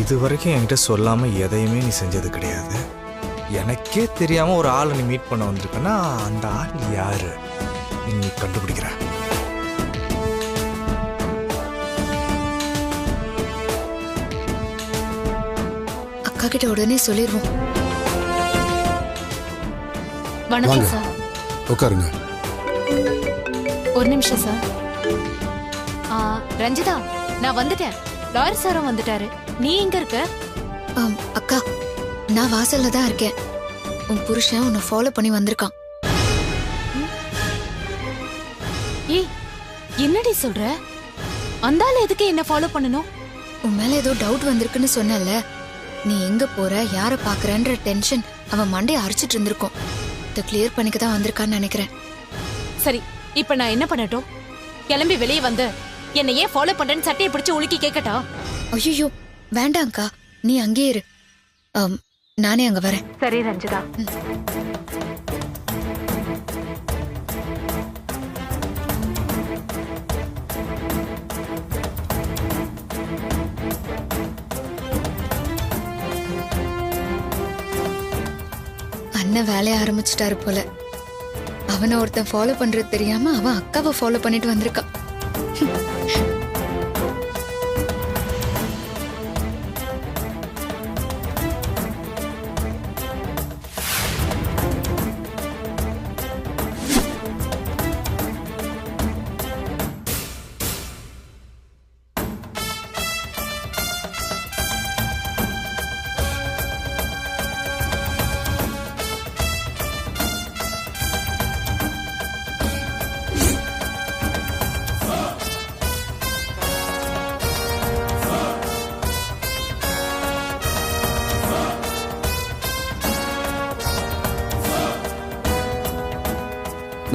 இது வரைக்கும் என்கிட்ட சொல்லாமல் எதையுமே நீ செஞ்சது கிடையாது. எனக்கே தெரியாமல் ஒரு ஆளை நீ மீட் பண்ண வந்திருக்கன்னா அந்த ஆள் யாரு நீ கண்டுபிடிக்கிற. அக்கா கிட்ட உடனே சொல்லிடுவோம். வணக்கம் சார். உட்காருங்க. ஒரு நிமிஷம் சார். ரஞ்சிதா, நான் வந்துட்டேன். லாயர் சாரும் வந்துட்டாரு. நீ எங்க இருக்க? அக்கா, நான் வாசல்ல தான் இருக்கேன். உன் புருஷன் உன்னை ஃபாலோ பண்ணி வந்திருக்கான். ஏய், என்னடி சொல்ற? அந்த ஆள் எதுக்கு என்ன ஃபாலோ பண்ணணும்? உன் மேல ஏதோ டவுட் வந்திருக்குன்னு சொன்னல. நீ எங்க போற, யார பாக்குறன்ற டென்ஷன் அவன் மண்டையை அரைச்சிட்டு இருந்திருக்கும். இதை கிளியர் பண்ணிக்க தான் வந்திருக்கான்னு நினைக்கிறேன். சரி, இப்ப நான் என்ன பண்ணட்டும்? கிளம்பி வெளியே வந்து என்னை ஏன் ஃபாலோ பண்றேன்னு சட்டையை பிடிச்சு உலுக்கி கேட்கட்டா? ஐயோ வேண்டாம்க்கா, நீ அங்கே இரு. நானே அங்க வரேன். சரி ரஞ்சிதா. அண்ணன் வேலைய ஆரம்பிச்சிட்டாரு போல. அவனை ஒருத்தன் ஃபாலோ பண்றது தெரியாம அவன் அக்காவை ஃபாலோ பண்ணிட்டு வந்திருக்கான்.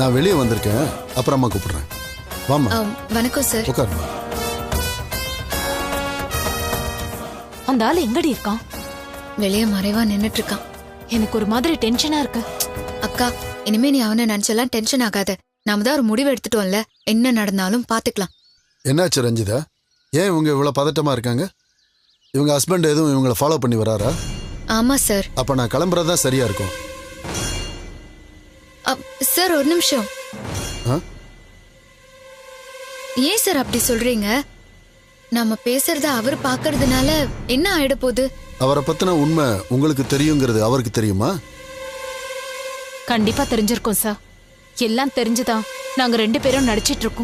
நான் வெளியே வந்திருக்கேன், அப்புறமா கூப்பிடுறேன். வாமா. வணக்கம் சார். உட்காருமா. அந்த ஆள் எங்கடி இருக்கான்? வெளியே மறைவா நின்னுட்டு இருக்கான். எனக்கு ஒரு மாதிரி டென்ஷனா இருக்கு. அக்கா, இனிமே நீ அவனை நினைச்செல்லாம் டென்ஷன் ஆகாத. நாம தான் ஒரு முடிவு எடுத்துட்டோம்ல. என்ன நடந்தாலும் பாத்துக்கலாம். என்னாச்சு ரஞ்சிதா? ஏன் இவங்க இவ்வளவு பதட்டமா இருக்காங்க? இவங்க ஹஸ்பண்ட் எதுவும் இவங்களை ஃபாலோ பண்ணி வராரா? ஆமா சார். அப்ப நான் கிளம்புறதுதான் சரியா இருக்கும். சார் ஒரு நிமிஷம். ஏன் சார் அப்படி சொல்றீங்க? நம்ம பேசுறத அவர் பாக்குறதுனால என்ன ஆயிட போகுது? அவரை பத்தின உண்மை உங்களுக்கு தெரியுங்கிறது அவருக்கு தெரியுமா? கண்டிப்பா தெரிஞ்சிருக்கோம் சார். எல்லாம் தெரிஞ்சுதான் நாங்க 2 பேரும் நடிச்சிட்டு இருக்கோம்.